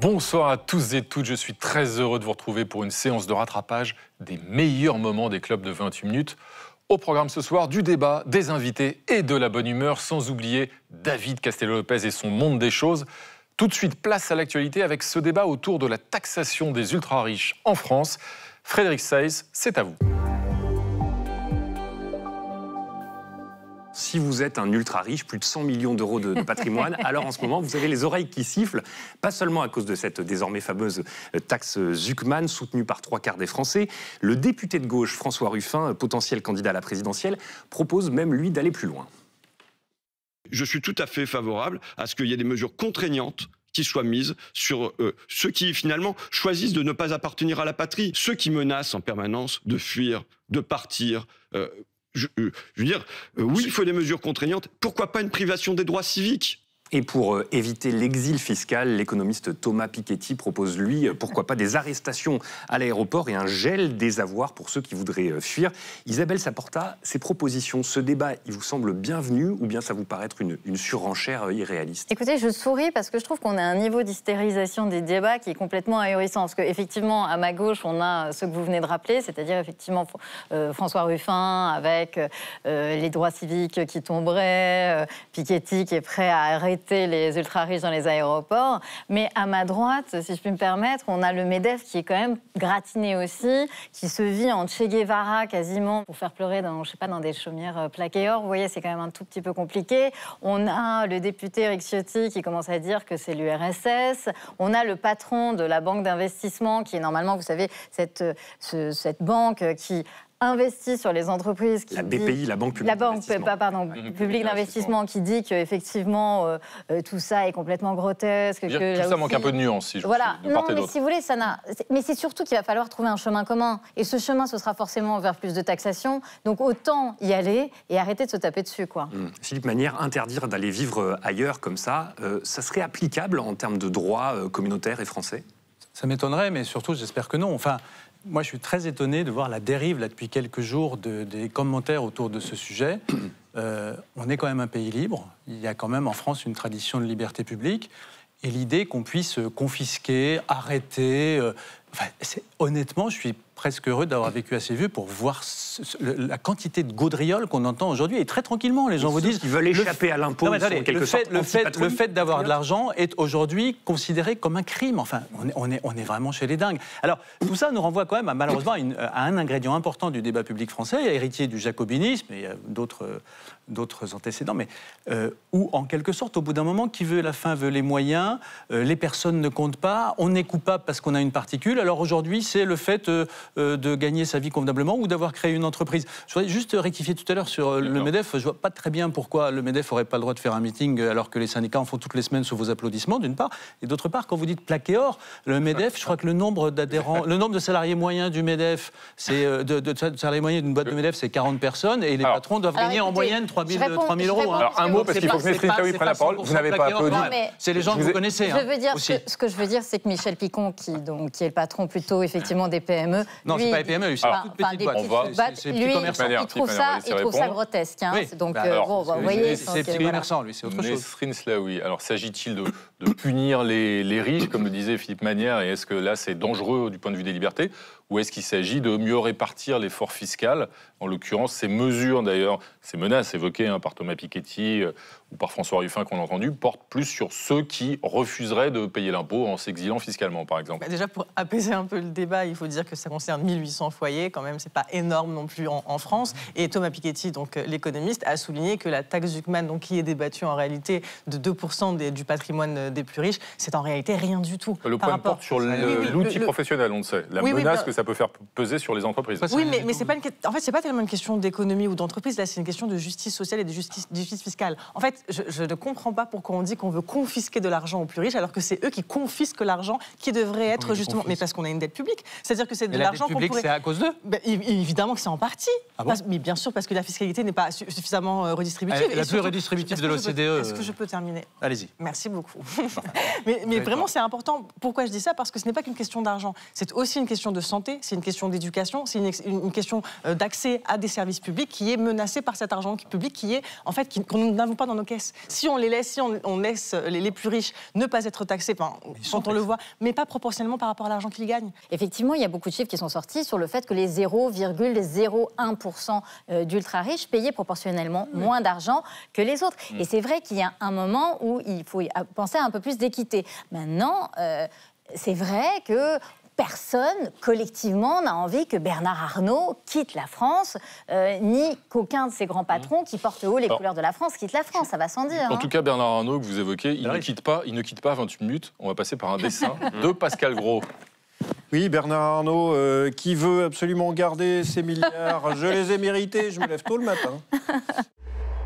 Bonsoir à tous et toutes, je suis très heureux de vous retrouver pour une séance de rattrapage des meilleurs moments des clubs de 28 minutes. Au programme ce soir, du débat, des invités et de la bonne humeur, sans oublier David Castello-Lopez et son monde des choses. Tout de suite, place à l'actualité avec ce débat autour de la taxation des ultra-riches en France. Frédéric Seyss, c'est à vous. Si vous êtes un ultra-riche, plus de 100 millions d'euros de patrimoine, alors en ce moment, vous avez les oreilles qui sifflent, pas seulement à cause de cette désormais fameuse taxe Zuckman, soutenue par 3/4 des Français. Le député de gauche, François Ruffin, potentiel candidat à la présidentielle, propose même, lui, d'aller plus loin. Je suis tout à fait favorable à ce qu'il y ait des mesures contraignantes qui soient mises sur ceux qui, finalement, choisissent de ne pas appartenir à la patrie, ceux qui menacent en permanence de fuir, de partir. Je veux dire, oui, il faut des mesures contraignantes. Pourquoi pas une privation des droits civiques ? Et pour éviter l'exil fiscal, l'économiste Thomas Piketty propose, lui, pourquoi pas des arrestations à l'aéroport et un gel des avoirs pour ceux qui voudraient fuir. Isabelle Saporta, ces propositions, ce débat, il vous semble bienvenu ou bien ça vous paraît être une surenchère irréaliste ? Écoutez, je souris parce que je trouve qu'on a un niveau d'hystérisation des débats qui est complètement ahurissant. Parce qu'effectivement, à ma gauche, on a ce que vous venez de rappeler, c'est-à-dire effectivement François Ruffin avec les droits civiques qui tomberaient, Piketty qui est prêt à arrêter les ultra-riches dans les aéroports. Mais à ma droite, si je puis me permettre, on a le MEDEF qui est quand même gratiné aussi, qui se vit en Che Guevara quasiment pour faire pleurer dans, je sais pas, dans des chaumières plaquées or. Vous voyez, c'est quand même un tout petit peu compliqué. On a le député Eric Ciotti qui commence à dire que c'est l'URSS. On a le patron de la banque d'investissement qui est normalement, vous savez, cette banque qui investit sur les entreprises. La BPI, la Banque publique d'investissement. Publique d'investissement, qui dit qu'effectivement, tout ça est complètement grotesque. Tout ça manque un peu de nuance, si je voilà. de part et mais d'autre. si vous voulez, ça n'a... Mais c'est surtout qu'il va falloir trouver un chemin commun. Et ce chemin, ce sera forcément vers plus de taxation. Donc autant y aller et arrêter de se taper dessus, quoi. Philippe Manière, interdire d'aller vivre ailleurs comme ça serait applicable en termes de droits communautaires et français ? Ça m'étonnerait, mais surtout, j'espère que non. Enfin, moi, je suis très étonné de voir la dérive, là, depuis quelques jours, des commentaires autour de ce sujet. On est quand même un pays libre. Il y a quand même en France une tradition de liberté publique. Et l'idée qu'on puisse confisquer, arrêter... honnêtement, je suis presque heureux d'avoir vécu assez vieux pour voir la quantité de gaudrioles qu'on entend aujourd'hui. Et très tranquillement, les gens vous disent... Ils veulent échapper à l'impôt, le fait d'avoir de l'argent est aujourd'hui considéré comme un crime. Enfin, on est vraiment chez les dingues. Alors, tout ça nous renvoie quand même, malheureusement, à un ingrédient important du débat public français, héritier du jacobinisme, et d'autres antécédents, mais où, en quelque sorte, au bout d'un moment, qui veut la fin veut les moyens, les personnes ne comptent pas, on est coupable parce qu'on a une particule. Alors aujourd'hui, c'est le fait de gagner sa vie convenablement ou d'avoir créé une entreprise. Je voudrais juste rectifier tout à l'heure sur le MEDEF. Je ne vois pas très bien pourquoi le MEDEF n'aurait pas le droit de faire un meeting alors que les syndicats en font toutes les semaines sous vos applaudissements, d'une part. Et d'autre part, quand vous dites plaqué or, le MEDEF, je crois que le nombre d'adhérents, le nombre de salariés moyens du MEDEF, de salariés moyens d'une boîte de MEDEF, c'est 40 personnes et les patrons doivent gagner en moyenne 3 000 euros. Alors un mot, parce qu'il faut que Nesrine Slaoui prenne la parole. Vous n'avez pas applaudi. C'est les gens que vous connaissez. Ce que je veux dire, c'est que Michel Picon, qui est le patron plutôt effectivement des PME... Non, c'est pas les PME, c'est toute petite boîte. C'est lui, il trouve ça grotesque. Donc, vous voyez... C'est petit commerçant, lui, c'est autre chose. Nesrine Slaoui, alors s'agit-il de punir les riches, comme le disait Philippe Manière, et est-ce que là c'est dangereux du point de vue des libertés, ou est-ce qu'il s'agit de mieux répartir l'effort fiscal ? En l'occurrence, ces mesures d'ailleurs, ces menaces évoquées par Thomas Piketty ou par François Ruffin qu'on a entendu, portent plus sur ceux qui refuseraient de payer l'impôt en s'exilant fiscalement, par exemple. Déjà, pour apaiser un peu le débat, il faut dire que ça concerne 1800 foyers, quand même, c'est pas énorme non plus en France. Et Thomas Piketty, donc l'économiste, a souligné que la taxe Zuckman, donc qui est débattue en réalité de 2% du patrimoine des plus riches, c'est en réalité rien du tout. Le problème porte sur l'outil professionnel, on le sait. La menace que ça peut faire peser sur les entreprises. Oui, mais c'est pas c'est pas tellement une question d'économie ou d'entreprise, là c'est une question de justice sociale et de justice fiscale. En fait, je ne comprends pas pourquoi on dit qu'on veut confisquer de l'argent aux plus riches alors que c'est eux qui confisquent l'argent qui devrait être justement... Mais parce qu'on a une dette publique. C'est-à-dire que c'est de Et la l'argent dette qu'on publique, pourrait... c'est à cause d'eux? Évidemment que c'est en partie. Ah bon? Mais bien sûr, parce que la fiscalité n'est pas suffisamment redistributive. La plus redistributive de l'OCDE. Est-ce que je peux terminer? Allez-y. Merci beaucoup. mais vraiment, c'est important. Pourquoi je dis ça? Parce que ce n'est pas qu'une question d'argent. C'est aussi une question de santé, c'est une question d'éducation, c'est une question d'accès à des services publics qui est menacée par cet argent public qui est, en fait, que nous n'avons pas dans nos caisses. Si on laisse les plus riches ne pas être taxés, quand on le voit, mais pas proportionnellement par rapport à l'argent qu'ils gagnent. Effectivement, il y a beaucoup de chiffres qui sont sortis sur le fait que les 0,01% d'ultra-riches payaient proportionnellement moins d'argent que les autres. Et c'est vrai qu'il y a un moment où il faut penser à un peu plus d'équité. Maintenant, c'est vrai que personne, collectivement, n'a envie que Bernard Arnault quitte la France, ni qu'aucun de ces grands patrons qui portent haut les couleurs de la France quitte la France, ça va sans dire. En tout cas, Bernard Arnault, que vous évoquez, il ne quitte pas 28 minutes. On va passer par un dessin de Pascal Gros. Oui, Bernard Arnault, qui veut absolument garder ses milliards. Je les ai mérités, je me lève tôt le matin.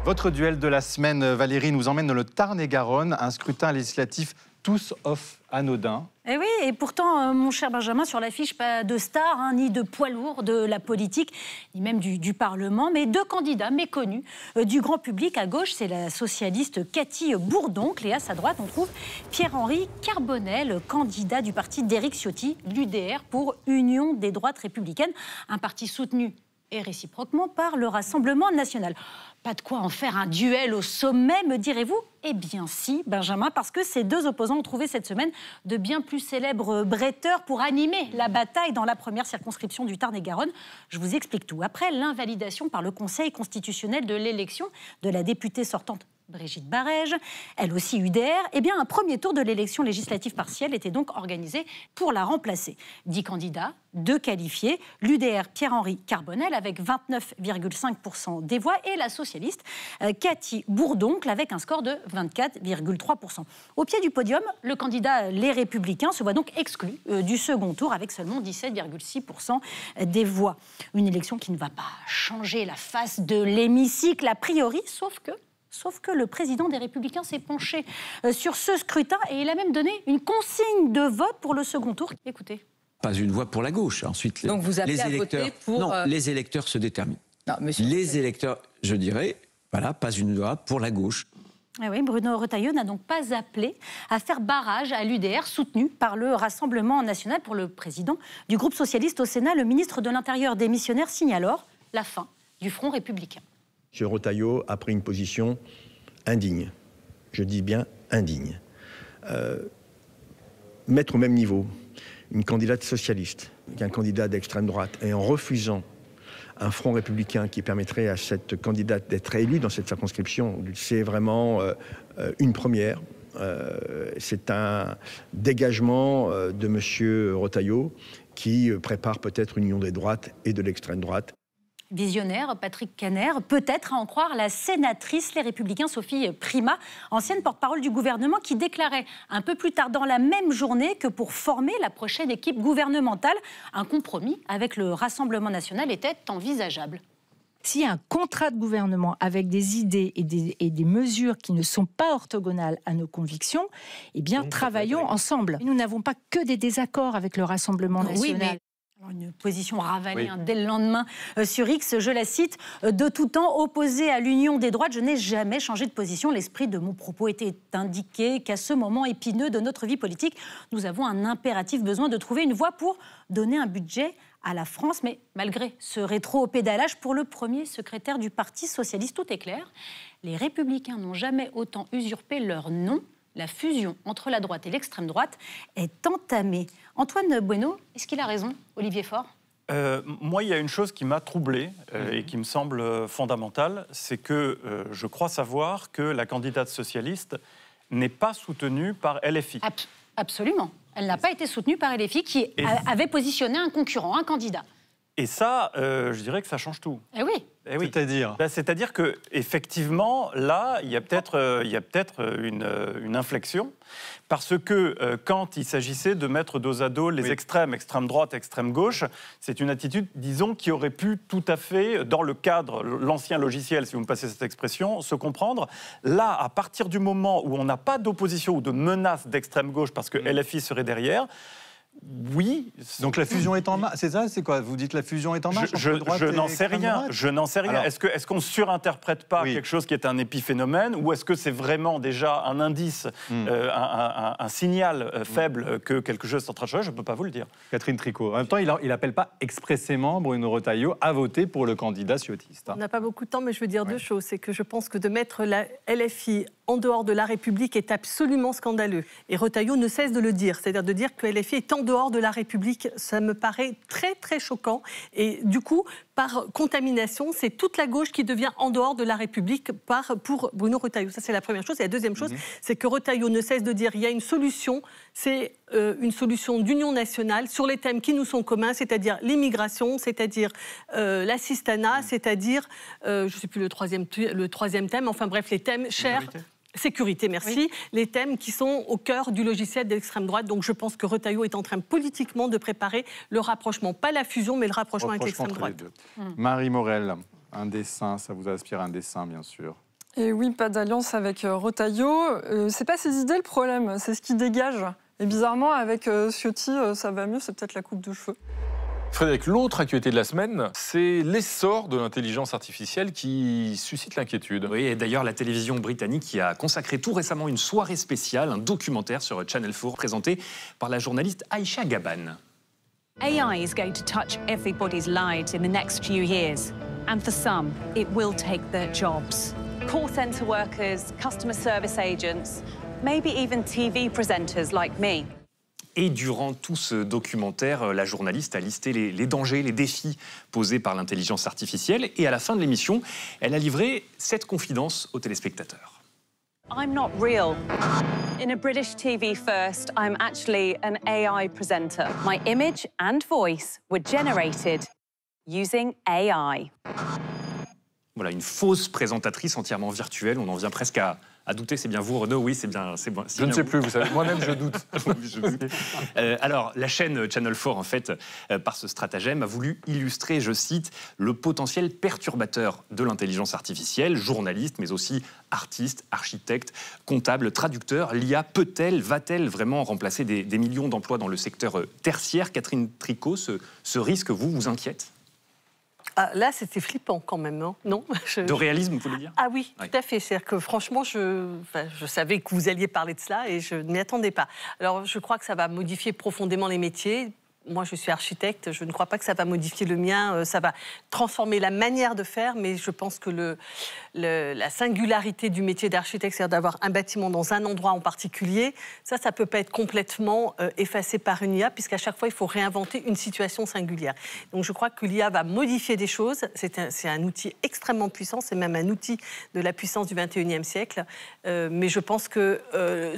Votre duel de la semaine, Valérie, nous emmène dans le Tarn-et-Garonne, un scrutin législatif tout sauf anodin. Et oui, et pourtant, mon cher Benjamin, sur l'affiche, pas de star, ni de poids lourd de la politique, ni même du Parlement, mais deux candidats méconnus du grand public. À gauche, c'est la socialiste Cathy Bourdoncle, et à sa droite, on trouve Pierre-Henri Carbonel, candidat du parti d'Éric Ciotti, l'UDR, pour Union des droites républicaines, un parti soutenu et réciproquement par le Rassemblement national. Pas de quoi en faire un duel au sommet, me direz-vous? Eh bien si, Benjamin, parce que ces deux opposants ont trouvé cette semaine de bien plus célèbres bretteurs pour animer la bataille dans la première circonscription du Tarn-et-Garonne. Je vous explique tout. Après l'invalidation par le Conseil constitutionnel de l'élection de la députée sortante Brigitte Barège, elle aussi UDR, eh bien un premier tour de l'élection législative partielle était donc organisé pour la remplacer. 10 candidats, 2 qualifiés, l'UDR Pierre-Henri Carbonel avec 29,5% des voix et la socialiste Cathy Bourdoncle avec un score de 24,3%. Au pied du podium, le candidat Les Républicains se voit donc exclu du second tour avec seulement 17,6% des voix. Une élection qui ne va pas changer la face de l'hémicycle a priori, sauf que le président des Républicains s'est penché sur ce scrutin et il a même donné une consigne de vote pour le second tour. Écoutez. Pas une voix pour la gauche. Ensuite, donc vous appelez les électeurs, à voter pour... Non, les électeurs se déterminent. Non, monsieur... Les électeurs, je dirais, voilà, pas une voix pour la gauche. Eh oui, Bruno Retailleau n'a donc pas appelé à faire barrage à l'UDR, soutenu par le Rassemblement national. Pour le président du groupe socialiste au Sénat, le ministre de l'Intérieur démissionnaire signe alors la fin du Front républicain. M. Retailleau a pris une position indigne. Je dis bien indigne. Mettre au même niveau une candidate socialiste qu'un candidat d'extrême droite et en refusant un front républicain qui permettrait à cette candidate d'être élue dans cette circonscription, c'est vraiment une première. C'est un dégagement de M. Retailleau qui prépare peut-être une union des droites et de l'extrême droite. Visionnaire, Patrick Kanner, peut-être à en croire la sénatrice Les Républicains Sophie Primas, ancienne porte-parole du gouvernement, qui déclarait un peu plus tard dans la même journée que pour former la prochaine équipe gouvernementale, un compromis avec le Rassemblement national était envisageable. S'il y a un contrat de gouvernement avec des idées et des mesures qui ne sont pas orthogonales à nos convictions, eh bien, travaillons ensemble. Nous n'avons pas que des désaccords avec le Rassemblement national. Oui, mais... Alors une position ravalée dès le lendemain sur X, je la cite, « De tout temps opposé à l'union des droites, je n'ai jamais changé de position. L'esprit de mon propos était indiqué qu'à ce moment épineux de notre vie politique, nous avons un impératif besoin de trouver une voie pour donner un budget à la France. » Mais malgré ce rétro-pédalage, pour le premier secrétaire du Parti socialiste, tout est clair. Les Républicains n'ont jamais autant usurpé leur nom. La fusion entre la droite et l'extrême droite est entamée. Antoine Bueno, est-ce qu'il a raison, Olivier Faure ? Moi, il y a une chose qui m'a troublé et qui me semble fondamentale, c'est que je crois savoir que la candidate socialiste n'est pas soutenue par LFI. Absolument. Elle n'a pas été soutenue par LFI qui avait positionné un concurrent, un candidat. Et ça, je dirais que ça change tout. Eh oui. Eh oui. C'est-à-dire c'est-à-dire que effectivement, là, il y a peut-être une inflexion, parce que quand il s'agissait de mettre dos à dos les extrêmes, extrême droite, extrême gauche, c'est une attitude, disons, qui aurait pu tout à fait, dans le cadre, l'ancien logiciel, si vous me passez cette expression, se comprendre. Là, à partir du moment où on n'a pas d'opposition ou de menace d'extrême gauche, parce que LFI serait derrière, Oui. Donc la fusion est en marche, c'est ça? C'est quoi? Vous dites la fusion est en marche? Je n'en sais rien. Je n'en sais rien. Est-ce qu'on surinterprète pas quelque chose qui est un épiphénomène, ou est-ce que c'est vraiment déjà un indice, un signal faible que quelque chose est en train de changer? Je ne peux pas vous le dire. Catherine Tricot. En même temps, il n'appelle pas expressément Bruno Retailleau à voter pour le candidat ciotiste. On n'a pas beaucoup de temps, mais je veux dire deux choses. C'est que je pense que de mettre la LFI en dehors de la République est absolument scandaleux. Et Retailleau ne cesse de le dire. C'est-à-dire de dire que LFI est en dehors de la République, ça me paraît très, très choquant. Et du coup, par contamination, c'est toute la gauche qui devient en dehors de la République pour Bruno Retailleau. Ça, c'est la première chose. Et la deuxième chose, c'est que Retailleau ne cesse de dire qu'il y a une solution, c'est une solution d'union nationale sur les thèmes qui nous sont communs, c'est-à-dire l'immigration, c'est-à-dire l'assistanat, c'est-à-dire, je ne sais plus le troisième thème, enfin bref, les thèmes chers. Sécurité, merci. Oui. Les thèmes qui sont au cœur du logiciel de l'extrême droite. Donc je pense que Retailleau est en train politiquement de préparer le rapprochement. Pas la fusion, mais le rapprochement avec l'extrême droite. Marie Morel, un dessin, ça vous inspire un dessin, bien sûr. Et oui, pas d'alliance avec Retailleau. C'est pas ses idées le problème, c'est ce qui dégage. Et bizarrement, avec Ciotti, ça va mieux, c'est peut-être la coupe de cheveux. Frédéric, l'autre actualité de la semaine, c'est l'essor de l'intelligence artificielle qui suscite l'inquiétude. Oui, et d'ailleurs, la télévision britannique qui a consacré tout récemment une soirée spéciale, un documentaire sur Channel 4, présenté par la journaliste Aïcha Gaban. AI is going to touch everybody's lives in the next few years. And for some, it will take their jobs. Call center workers, customer service agents, maybe even TV presenters like me. Et durant tout ce documentaire, la journaliste a listé les dangers, les défis posés par l'intelligence artificielle. Et à la fin de l'émission, elle a livré 7 confidences aux téléspectateurs. I'm not real. In a British TV first, I'm actually an AI presenter. My image and voice were generated using AI. Voilà, une fausse présentatrice entièrement virtuelle. On en vient presque à douter. C'est bien vous, Renaud? Oui, c'est bien. Je ne sais plus, vous savez. Moi-même, je doute. Alors, la chaîne Channel 4, en fait, par ce stratagème, a voulu illustrer, je cite, le potentiel perturbateur de l'intelligence artificielle. Journalistes, mais aussi artistes, architectes, comptables, traducteurs. L'IA peut-elle, va-t-elle vraiment remplacer des millions d'emplois dans le secteur tertiaire? Catherine Tricot, ce risque vous inquiète? Ah, là, c'était flippant quand même, non? De réalisme, vous voulez dire? Ah oui, tout à fait. C'est-à-dire que franchement, je savais que vous alliez parler de cela et je ne m'y attendais pas. Alors, je crois que ça va modifier profondément les métiers. Moi, je suis architecte, je ne crois pas que ça va modifier le mien, ça va transformer la manière de faire, mais je pense que la singularité du métier d'architecte, c'est-à-dire d'avoir un bâtiment dans un endroit en particulier, ça ne peut pas être complètement effacé par une IA, puisqu'à chaque fois, il faut réinventer une situation singulière. Donc, je crois que l'IA va modifier des choses, c'est un outil extrêmement puissant, c'est même un outil de la puissance du 21e siècle, mais je pense que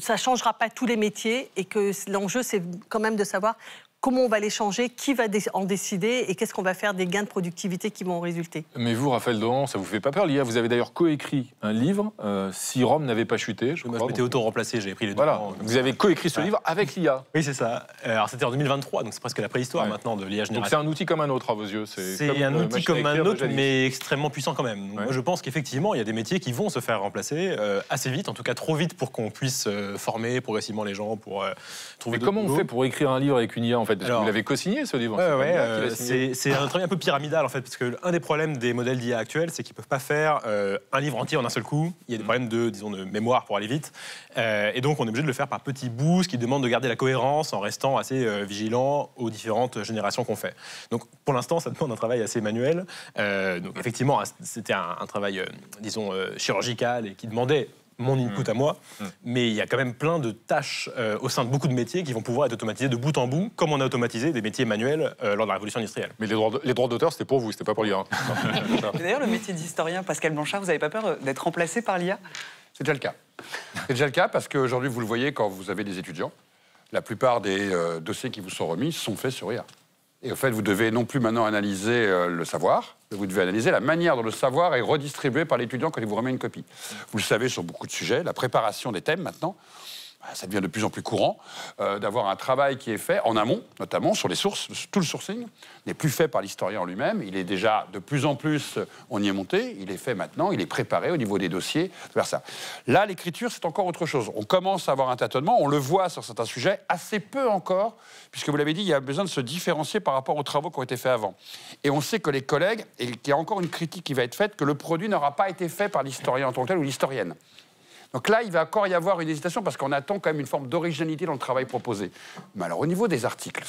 ça ne changera pas tous les métiers et que l'enjeu, c'est quand même de savoir comment on va les changer, qui va en décider et qu'est-ce qu'on va faire des gains de productivité qui vont en résulter. Mais vous, Raphaël Dohan, ça vous fait pas peur, l'IA? Vous avez d'ailleurs coécrit un livre, Si Rome n'avait pas chuté, je crois. Moi, je m'étais auto-remplacé, j'avais pris les deux. Voilà, vous avez coécrit ce livre avec l'IA. Oui, c'est ça. Alors, c'était en 2023, donc c'est presque la préhistoire maintenant de l'IA générative. Donc c'est un outil comme un autre à vos yeux? C'est un outil comme un autre, mais extrêmement puissant quand même. Moi, je pense qu'effectivement, il y a des métiers qui vont se faire remplacer assez vite, en tout cas trop vite pour qu'on puisse former progressivement les gens pour trouver d'autres boulots. Mais comment on fait pour écrire un livre avec une IA, en fait? Parce que vous l'avez co-signé, ce livre. C'est un travail un peu pyramidal en fait, parce que un des problèmes des modèles d'IA actuels, c'est qu'ils peuvent pas faire un livre entier en un seul coup. Il y a des problèmes de mémoire pour aller vite, et donc on est obligé de le faire par petits bouts, ce qui demande de garder la cohérence en restant assez vigilant aux différentes générations qu'on fait. Donc pour l'instant, ça demande un travail assez manuel. Donc effectivement, c'était un travail, chirurgical et qui demandait mon input à moi, mais il y a quand même plein de tâches au sein de beaucoup de métiers qui vont pouvoir être automatisées de bout en bout, comme on a automatisé des métiers manuels lors de la révolution industrielle. Mais les droits d'auteur, c'était pour vous, c'était pas pour l'IA. D'ailleurs, le métier d'historien, Pascal Blanchard, vous n'avez pas peur d'être remplacé par l'IA? C'est déjà le cas. C'est déjà le cas parce qu'aujourd'hui, vous le voyez quand vous avez des étudiants, la plupart des dossiers qui vous sont remis sont faits sur IA. Et au fait, vous devez non plus maintenant analyser le savoir, vous devez analyser la manière dont le savoir est redistribué par l'étudiant quand il vous remet une copie. Vous le savez sur beaucoup de sujets, la préparation des thèmes maintenant, ça devient de plus en plus courant, d'avoir un travail qui est fait en amont, notamment sur les sources. Tout le sourcing n'est plus fait par l'historien en lui-même. Il est déjà de plus en plus, on y est monté, il est fait maintenant, il est préparé au niveau des dossiers, vers ça. Là, l'écriture, c'est encore autre chose. On commence à avoir un tâtonnement, on le voit sur certains sujets, assez peu encore, puisque vous l'avez dit, il y a besoin de se différencier par rapport aux travaux qui ont été faits avant. Et on sait que les collègues, et qu'il y a encore une critique qui va être faite, que le produit n'aura pas été fait par l'historien en tant que tel ou l'historienne. Donc là, il va encore y avoir une hésitation parce qu'on attend quand même une forme d'originalité dans le travail proposé. Mais alors, au niveau des articles,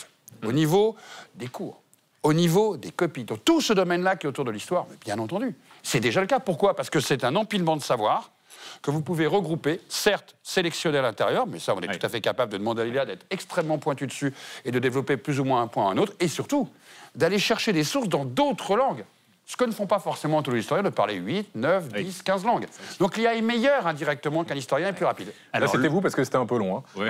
au niveau des cours, au niveau des copies, dans tout ce domaine-là qui est autour de l'histoire, bien entendu, c'est déjà le cas. Pourquoi? Parce que c'est un empilement de savoir que vous pouvez regrouper, certes sélectionner à l'intérieur, mais ça, on est tout à fait capable de demander à l'IA d'être extrêmement pointu dessus et de développer plus ou moins un point à un autre, et surtout, d'aller chercher des sources dans d'autres langues. Ce que ne font pas forcément tous les historiens, de parler 8, 9, 10, 15 langues. Donc l'IA est meilleure indirectement qu'un historien et plus rapide. Alors c'était vous parce que c'était un peu long. Hein. Ouais.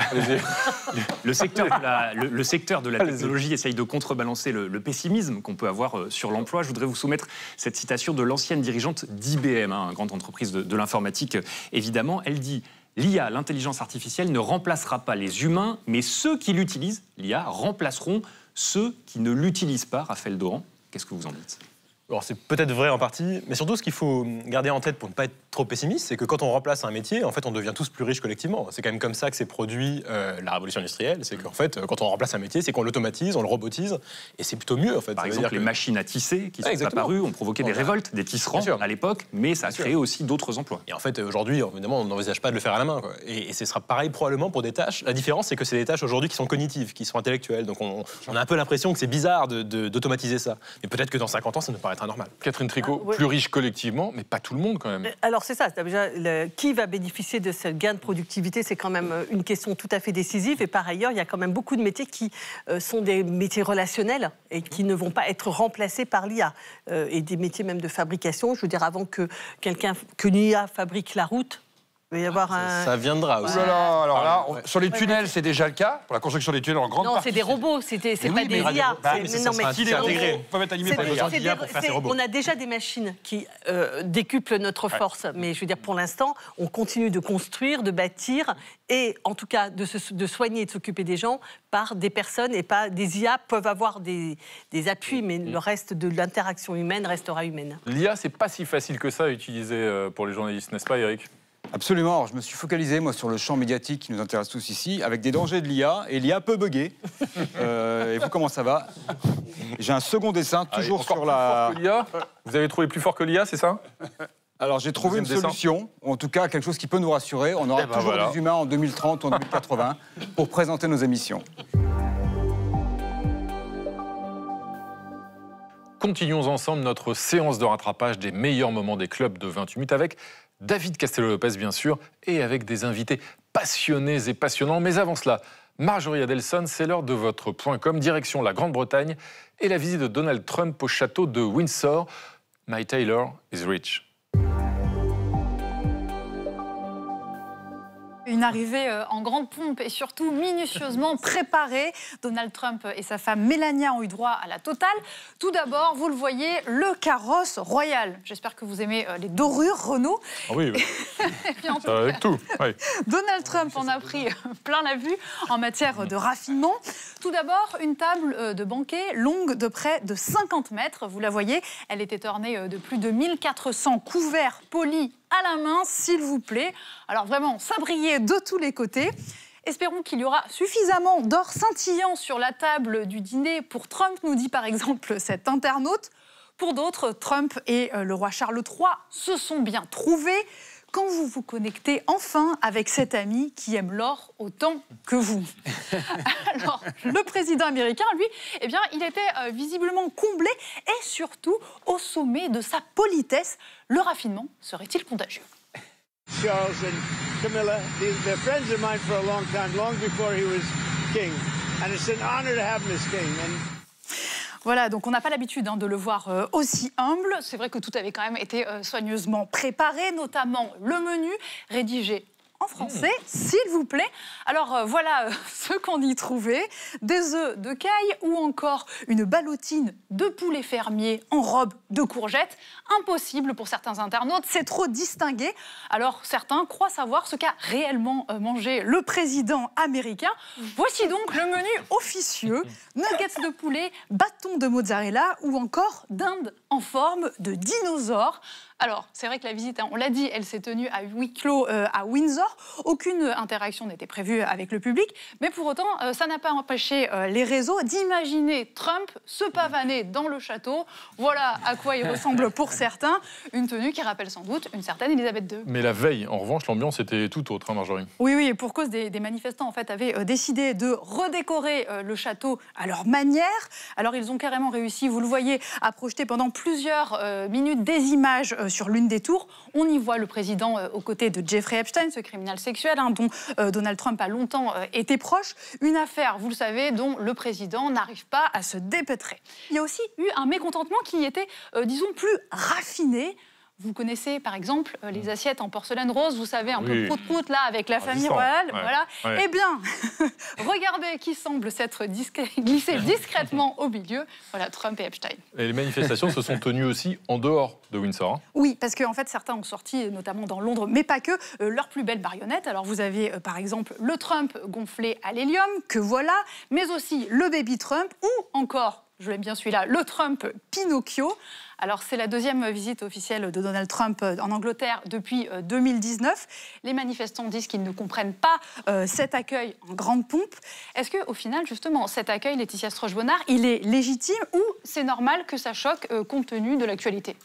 Le secteur de la technologie essaye de contrebalancer le pessimisme qu'on peut avoir sur l'emploi. Je voudrais vous soumettre cette citation de l'ancienne dirigeante d'IBM, une grande entreprise de l'informatique, évidemment. Elle dit « L'IA, l'intelligence artificielle, ne remplacera pas les humains, mais ceux qui l'utilisent, l'IA, remplaceront ceux qui ne l'utilisent pas. » Raphaël Dohan, qu'est-ce que vous en dites ? Alors c'est peut-être vrai en partie, mais surtout ce qu'il faut garder en tête pour ne pas être trop pessimiste, c'est que quand on remplace un métier, en fait, on devient tous plus riches collectivement. C'est quand même comme ça que s'est produit la révolution industrielle. C'est qu'en fait, quand on remplace un métier, c'est qu'on l'automatise, on le robotise, et c'est plutôt mieux en fait. Par exemple, les machines à tisser qui sont apparues ont provoqué des révoltes, des tisserands à l'époque, mais ça a créé aussi d'autres emplois. Et en fait, aujourd'hui, évidemment, on n'envisage pas de le faire à la main, quoi. Et ce sera pareil probablement pour des tâches. La différence, c'est que c'est des tâches aujourd'hui qui sont cognitives, qui sont intellectuelles. Donc on a un peu l'impression que c'est bizarre d'automatiser ça. Mais peut-être que dans 50 ans, ça nous paraîtra normal. Catherine Tricot, plus riche collectivement, mais pas tout le monde quand même. Alors c'est ça, déjà, qui va bénéficier de ce gain de productivité, c'est quand même une question tout à fait décisive. Et par ailleurs, il y a quand même beaucoup de métiers qui sont des métiers relationnels et qui ne vont pas être remplacés par l'IA. Et des métiers même de fabrication, je veux dire, avant que l'IA fabrique la route, il va y avoir ça viendra aussi. Alors là, sur les tunnels, c'est déjà le cas. Pour la construction des tunnels en grande partie. Non, c'est des robots, c'est pas des IA. Non, mais si les robots peuvent être animés par des IA pour faire ces robots. On a déjà des machines qui décuplent notre force. Mais je veux dire, pour l'instant, on continue de construire, de bâtir et en tout cas de soigner et de s'occuper des gens par des personnes et pas des IA peuvent avoir des appuis, mais le reste de l'interaction humaine restera humaine. L'IA, c'est pas si facile que ça à utiliser pour les journalistes, n'est-ce pas, Eric ? Absolument. Alors, je me suis focalisé, moi, sur le champ médiatique qui nous intéresse tous ici, avec des dangers de l'IA. Et l'IA peut bugger. Et vous, comment ça va? J'ai un second dessin, toujours sur la... Vous avez trouvé plus fort que l'IA, c'est ça? Alors, j'ai trouvé une solution, ou en tout cas quelque chose qui peut nous rassurer. On aura toujours des humains en 2030 ou en 2080 pour présenter nos émissions. Continuons ensemble notre séance de rattrapage des meilleurs moments des clubs de 28 minutes avec David Castello-Lopez, bien sûr, et avec des invités passionnés et passionnants. Mais avant cela, Marjorie Adelson, c'est l'heure de votre .com, direction la Grande-Bretagne et la visite de Donald Trump au château de Windsor. My Tailor is rich. Une arrivée en grande pompe et surtout minutieusement préparée. Donald Trump et sa femme Melania ont eu droit à la totale. Tout d'abord, vous le voyez, le carrosse royal. J'espère que vous aimez les dorures Renault. Ah oui, ça va avec tout. Oui. Donald Trump en a pris plein la vue en matière de raffinement. Tout d'abord, une table de banquet longue de près de 50 mètres. Vous la voyez, elle était ornée de plus de 1400 couverts polis à la main, s'il vous plaît. Alors vraiment, ça brillait de tous les côtés. Espérons qu'il y aura suffisamment d'or scintillant sur la table du dîner pour Trump, nous dit par exemple cet internaute. Pour d'autres, Trump et le roi Charles III se sont bien trouvés. Quand vous vous connectez enfin avec cet ami qui aime l'or autant que vous. Alors, le président américain, lui, eh bien, il était visiblement comblé et surtout au sommet de sa politesse. Le raffinement serait-il contagieux? Charles and Camilla, they're friends of mine for a long time, long before he was king. And it's an honor to have him as king. Voilà, donc on n'a pas l'habitude de le voir aussi humble. C'est vrai que tout avait quand même été soigneusement préparé, notamment le menu, rédigé en français, s'il vous plaît. Alors voilà ce qu'on y trouvait. Des œufs de caille ou encore une ballotine de poulet fermier en robe de courgette. Impossible pour certains internautes, c'est trop distingué. Alors certains croient savoir ce qu'a réellement mangé le président américain. Voici donc le menu officieux. Nuggets de poulet, bâtons de mozzarella ou encore dinde en forme de dinosaure. Alors, c'est vrai que la visite, on l'a dit, elle s'est tenue à huis clos à Windsor. Aucune interaction n'était prévue avec le public. Mais pour autant, ça n'a pas empêché les réseaux d'imaginer Trump se pavaner dans le château. Voilà à quoi il ressemble pour certains. Une tenue qui rappelle sans doute une certaine Elisabeth II. Mais la veille, en revanche, l'ambiance était tout autre, hein, Marjorie. Oui, et pour cause des manifestants, en fait, avaient décidé de redécorer le château à leur manière. Alors, ils ont carrément réussi, vous le voyez, à projeter pendant plusieurs minutes des images sur l'une des tours. On y voit le président aux côtés de Jeffrey Epstein, ce criminel sexuel dont Donald Trump a longtemps été proche. Une affaire, vous le savez, dont le président n'arrive pas à se dépêtrer. Il y a aussi eu un mécontentement qui était, disons, plus raffiné. Vous connaissez, par exemple, les assiettes en porcelaine rose, vous savez, un peu prout-prout, là, avec la famille royale. Ouais. Voilà. Ouais. Eh bien, regardez qui semble s'être glissé discrètement au milieu. Voilà, Trump et Epstein. Et les manifestations se sont tenues aussi en dehors de Windsor. Hein. Oui, parce qu'en fait, certains ont sorti, notamment dans Londres, mais pas que, leurs plus belles marionnettes. Alors, vous avez, par exemple, le Trump gonflé à l'hélium, que voilà, mais aussi le baby Trump, ou encore, je l'aime bien celui-là, le Trump Pinocchio. Alors, c'est la deuxième visite officielle de Donald Trump en Angleterre depuis 2019. Les manifestants disent qu'ils ne comprennent pas cet accueil en grande pompe. Est-ce qu'au final, justement, cet accueil, Laetitia Stroche-Bonnard, il est légitime ou c'est normal que ça choque compte tenu de l'actualité ?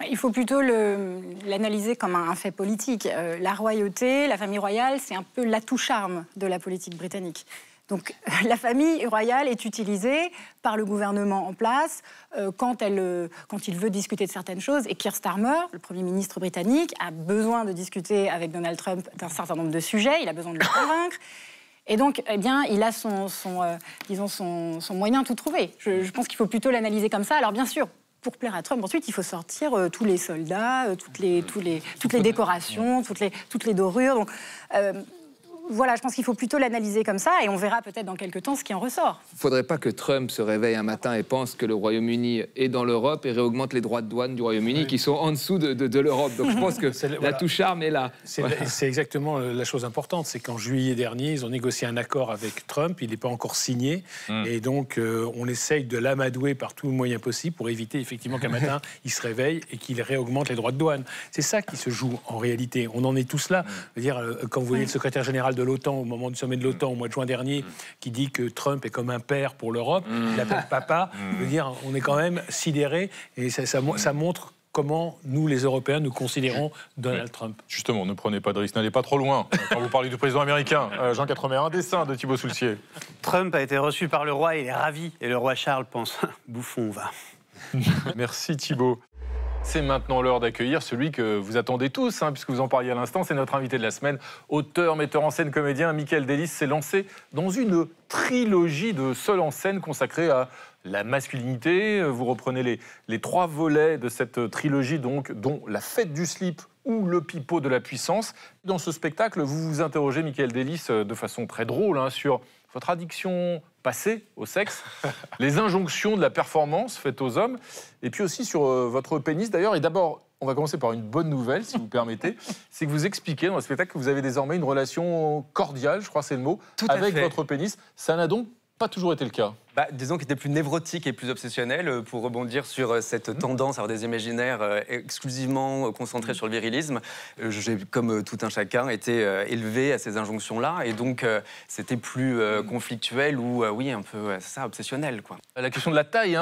Il faut plutôt l'analyser comme un fait politique. La royauté, la famille royale, c'est un peu l'atout-charme de la politique britannique. Donc la famille royale est utilisée par le gouvernement en place quand il veut discuter de certaines choses. Et Keir Starmer, le Premier ministre britannique, a besoin de discuter avec Donald Trump d'un certain nombre de sujets. Il a besoin de le convaincre. Et donc, eh bien, il a son moyen tout trouvé. Je pense qu'il faut plutôt l'analyser comme ça. Alors bien sûr, pour plaire à Trump, ensuite, il faut sortir tous les soldats, toutes les décorations, toutes les dorures. Donc, voilà, je pense qu'il faut plutôt l'analyser comme ça et on verra peut-être dans quelques temps ce qui en ressort. Il ne faudrait pas que Trump se réveille un matin et pense que le Royaume-Uni est dans l'Europe et réaugmente les droits de douane du Royaume-Uni qui sont en dessous de l'Europe. Donc je pense que l'atout charme est là. C'est exactement la chose importante, c'est qu'en juillet dernier, ils ont négocié un accord avec Trump, il n'est pas encore signé, et donc on essaye de l'amadouer par tous les moyens possibles pour éviter effectivement qu'un matin, il se réveille et qu'il réaugmente les droits de douane. C'est ça qui se joue en réalité. On en est tous là. Je veux dire, quand vous voyez le secrétaire général de l'OTAN au moment du sommet de l'OTAN au mois de juin dernier qui dit que Trump est comme un père pour l'Europe, il l'appelle papa, je veux dire, on est quand même sidérés et ça montre comment nous, les Européens, nous considérons Donald Trump. Justement, ne prenez pas de risque, n'allez pas trop loin. Quand vous parlez du président américain, Jean Quatremer, un dessin de Thibaut Soulcier. Trump a été reçu par le roi, il est ravi. Et le roi Charles pense, bouffon, va. Merci Thibaut. C'est maintenant l'heure d'accueillir celui que vous attendez tous, puisque vous en parliez à l'instant, c'est notre invité de la semaine, auteur, metteur en scène, comédien. Michael Delis s'est lancé dans une trilogie de seul en scène consacrée à la masculinité. Vous reprenez les 3 volets de cette trilogie, donc, dont La fête du slip ou Le pipeau de la puissance. Dans ce spectacle, vous vous interrogez, Michael Delis, de façon très drôle, sur votre addiction passée au sexe, les injonctions de la performance faites aux hommes, et puis aussi sur votre pénis d'ailleurs. Et d'abord, on va commencer par une bonne nouvelle, si vous permettez. C'est que vous expliquez dans le spectacle que vous avez désormais une relation cordiale, je crois que c'est le mot, avec votre pénis. Ça n'a donc pas toujours été le cas. Disons qu'il était plus névrotique et plus obsessionnel, pour rebondir sur cette tendance à avoir des imaginaires exclusivement concentrés sur le virilisme. J'ai, comme tout un chacun, été élevé à ces injonctions-là, et donc c'était plus conflictuel ou, oui, un peu ça, obsessionnel, quoi. La question de la taille,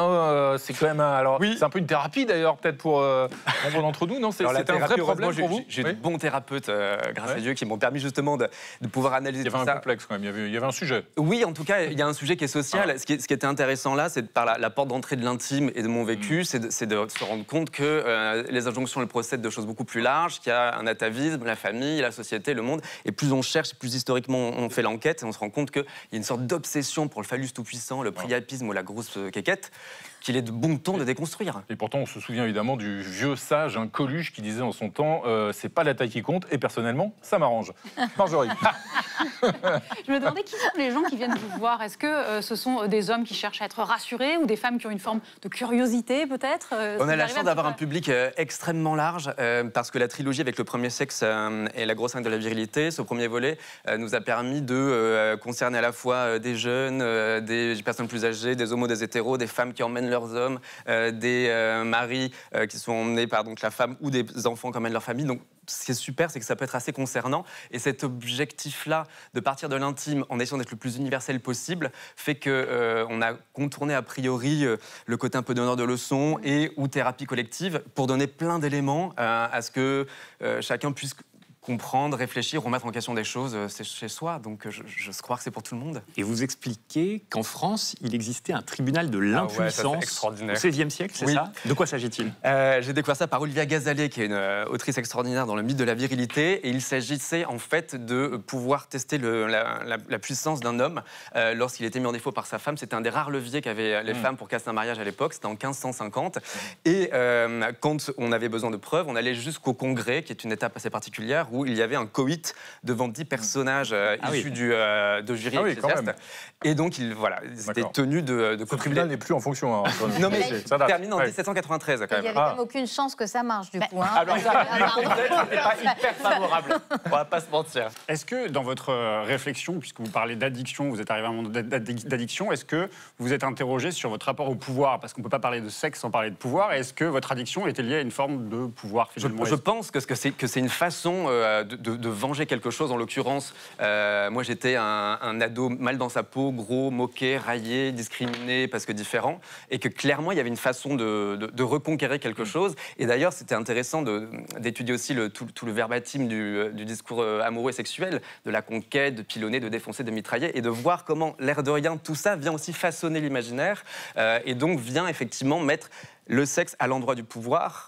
c'est quand même c'est un peu une thérapie d'ailleurs, peut-être pour nombre d'entre nous, non? C'est un vrai problème pour vous? J'ai de bons thérapeutes, grâce à Dieu, qui m'ont permis justement de pouvoir analyser tout ça. Il y avait un complexe quand même, il y avait un sujet. Oui, en tout cas, il y a un sujet qui est social. Ce qui était intéressant là, c'est par la porte d'entrée de l'intime et de mon vécu, c'est de se rendre compte que les injonctions, elles procèdent de choses beaucoup plus larges, qu'il y a un atavisme, la famille, la société, le monde. Et plus on cherche, plus historiquement on fait l'enquête, et on se rend compte qu'il y a une sorte d'obsession pour le phallus tout-puissant, le priapisme ou la grosse quéquette. qu'il est de bon ton de déconstruire. Et pourtant, on se souvient évidemment du vieux sage, Coluche, qui disait en son temps c'est pas la taille qui compte, et personnellement, ça m'arrange. Marjorie. Je me demandais qui sont les gens qui viennent vous voir. Est-ce que ce sont des hommes qui cherchent à être rassurés ou des femmes qui ont une forme de curiosité peut-être On a la chance d'avoir un public extrêmement large parce que la trilogie avec le premier sexe et la grosse 5 de la virilité, ce premier volet, nous a permis de concerner à la fois des jeunes, des personnes plus âgées, des homos, des hétéros, des femmes qui emmènent leurs hommes, des maris qui sont emmenés par donc, la femme ou des enfants qui emmènent leur famille. Donc, ce qui est super, c'est que ça peut être assez concernant. Et cet objectif-là, de partir de l'intime en essayant d'être le plus universel possible, fait qu'on a contourné a priori le côté un peu donneur de leçons et ou thérapie collective pour donner plein d'éléments à ce que chacun puisse comprendre, réfléchir, remettre en question des choses, c'est chez soi. Donc je crois que c'est pour tout le monde. Et vous expliquez qu'en France, il existait un tribunal de l'impuissance au XVIe siècle, c'est ça? De quoi s'agit-il? J'ai découvert ça par Olivia Gazalet, qui est une autrice extraordinaire dans le mythe de la virilité. Et il s'agissait en fait de pouvoir tester la puissance d'un homme lorsqu'il était mis en défaut par sa femme. C'était un des rares leviers qu'avaient les femmes pour casser un mariage à l'époque. C'était en 1550. Et quand on avait besoin de preuves, on allait jusqu'au congrès, qui est une étape assez particulière, où il y avait un coït devant 10 personnages issus de jury ecclésiaste. Et donc, ils étaient tenus de Ce tribunal n'est plus en fonction. Hein, non, mais ça termine en 1793, quand même. Il n'y avait quand même aucune chance que ça marche, du coup. Hein. Alors, le contexte n'était pas hyper favorable. On va pas se mentir. Est-ce que, dans votre réflexion, puisque vous parlez d'addiction, vous êtes arrivé à un moment d'addiction, est-ce que vous vous êtes interrogé sur votre rapport au pouvoir? Parce qu'on ne peut pas parler de sexe sans parler de pouvoir. Est-ce que votre addiction était liée à une forme de pouvoir, finalement? Je pense que c'est une façon de venger quelque chose. En l'occurrence, moi j'étais un ado mal dans sa peau, gros, moqué, raillé, discriminé parce que différent, et que clairement il y avait une façon de reconquérir quelque chose. Et d'ailleurs c'était intéressant d'étudier aussi tout le verbatim du discours amoureux et sexuel, de la conquête, de pilonner, de défoncer, de mitrailler, et de voir comment, l'air de rien, tout ça vient aussi façonner l'imaginaire, et donc vient effectivement mettre le sexe à l'endroit du pouvoir,